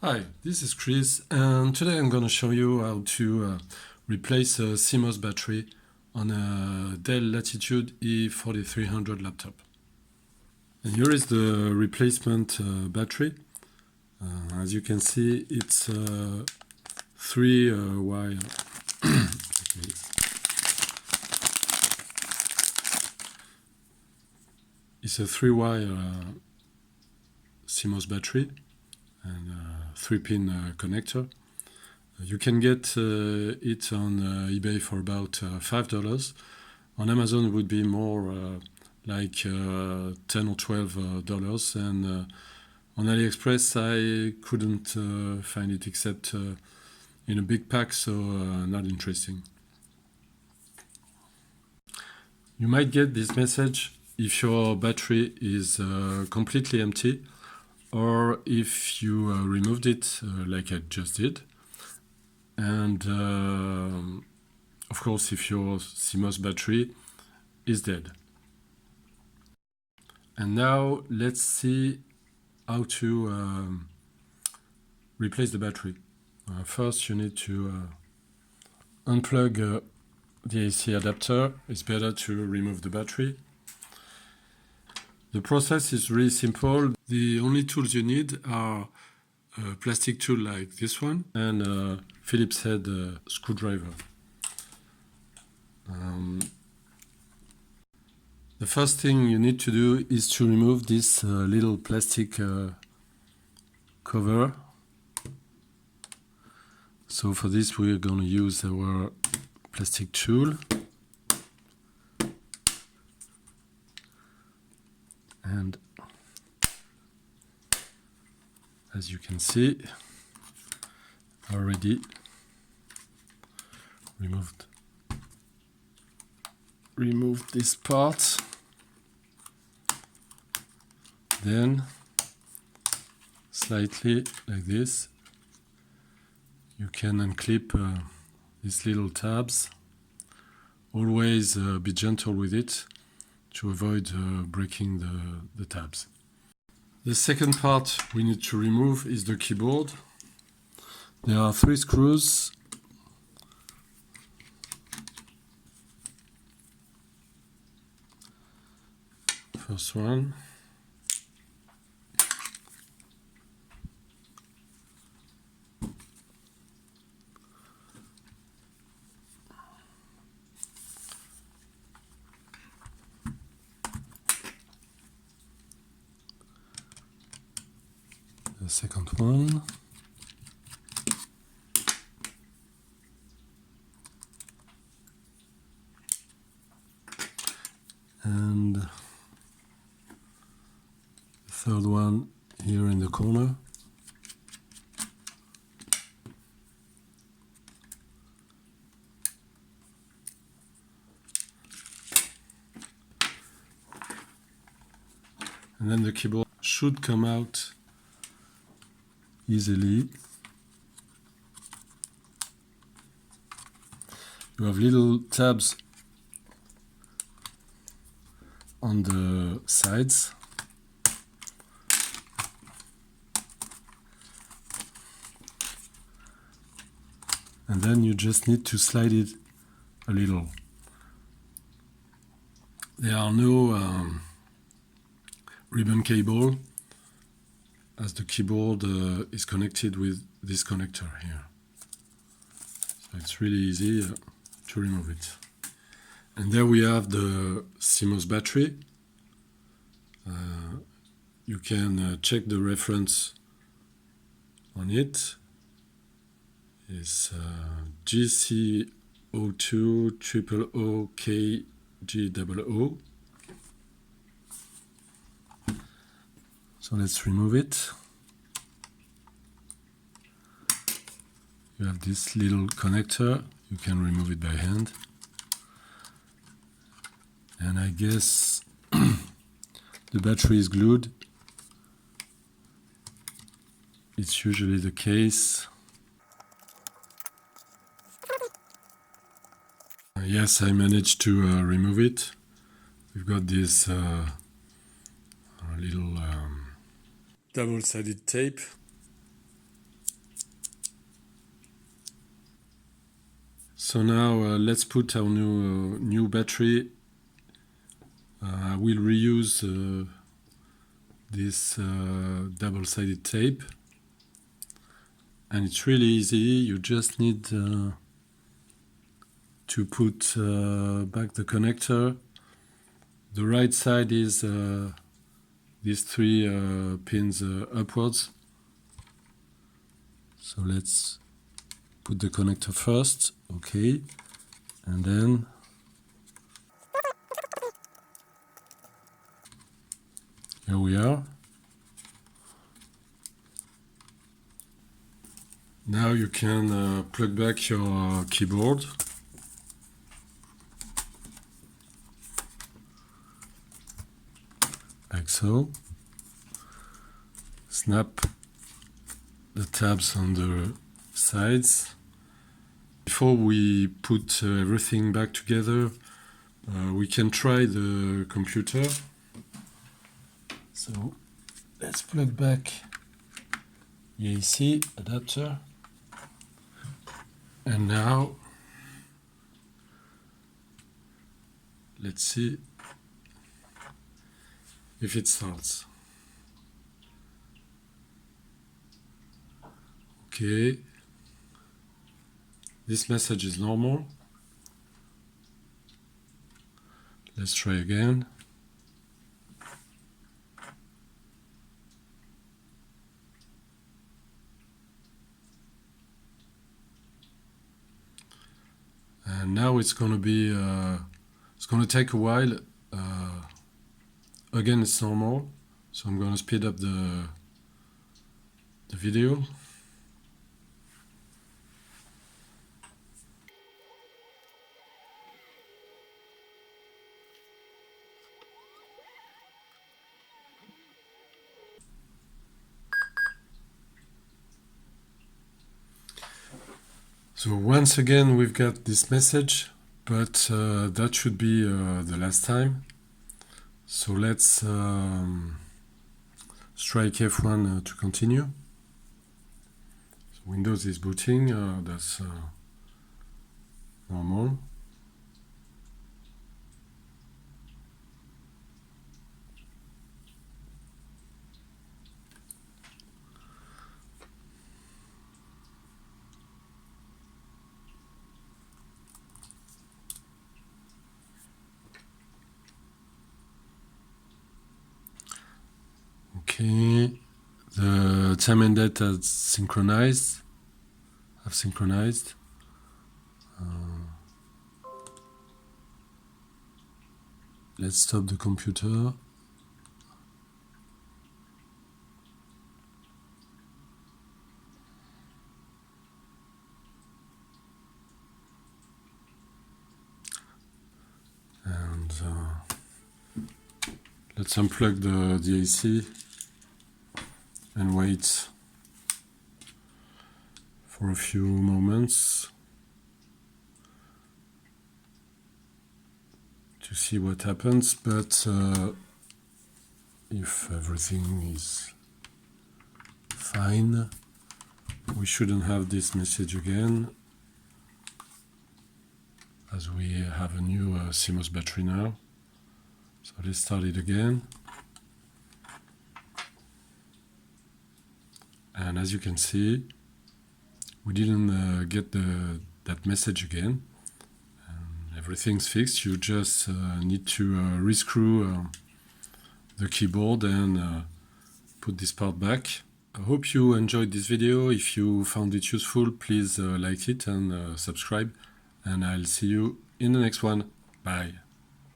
Hi, this is Chris, and today I'm going to show you how to replace a CMOS battery on a Dell Latitude e4300 laptop. And here is the replacement battery. As you can see, it's a three-wire. It's a three-wire CMOS battery and a 3-pin connector. You can get it on eBay for about $5. On Amazon it would be more like $10 or $12, and on AliExpress I couldn't find it except in a big pack, so not interesting. You might get this message if your battery is completely empty, or if you removed it like I just did. And of course, if your CMOS battery is dead. And now let's see how to replace the battery. First, you need to unplug the AC adapter. It's better to remove the battery. The process is really simple. The only tools you need are a plastic tool like this one and a Phillips head screwdriver. The first thing you need to do is to remove this little plastic cover. So for this we're going to use our plastic tool. And as you can see, already removed this part. Then slightly like this, you can unclip these little tabs. Always be gentle with it to avoid breaking the tabs. The second part we need to remove is the keyboard. There are 3 screws. First one. The second one. And the third one here in the corner. And then the keyboard should come out easily. You have little tabs on the sides. And then you just need to slide it a little. There are no ribbon cable, as the keyboard is connected with this connector here. So it's really easy to remove it. And there we have the CMOS battery. You can check the reference on it. It's GC0200KG00. So let's remove it. You have this little connector. You can remove it by hand. And I guess the battery is glued. It's usually the case. Yes, I managed to remove it. We've got this little double-sided tape So now let's put our new battery. I will reuse this double-sided tape, and it's really easy. You just need to put back the connector. The right side is these 3 pins upwards. So let's put the connector first, okay, and then here we are. Now you can plug back your keyboard. Like so. Snap the tabs on the sides. Before we put everything back together, we can try the computer. So let's plug back the AC adapter. And now let's see if it starts. Okay, this message is normal. Let's try again. And now it's going to be, it's going to take a while. Again, it's normal, so I'm going to speed up the video. So once again we've got this message, but that should be the last time. So let's strike F1 to continue. So Windows is booting, that's normal. Okay, the time and date has synchronized. Let's stop the computer. And let's unplug the AC and wait for a few moments to see what happens, but if everything is fine, we shouldn't have this message again, as we have a new CMOS battery now. So let's start it again. And as you can see, we didn't get that message again. Everything's fixed. You just need to rescrew the keyboard and put this part back. I hope you enjoyed this video. If you found it useful, please like it and subscribe. And I'll see you in the next one. Bye.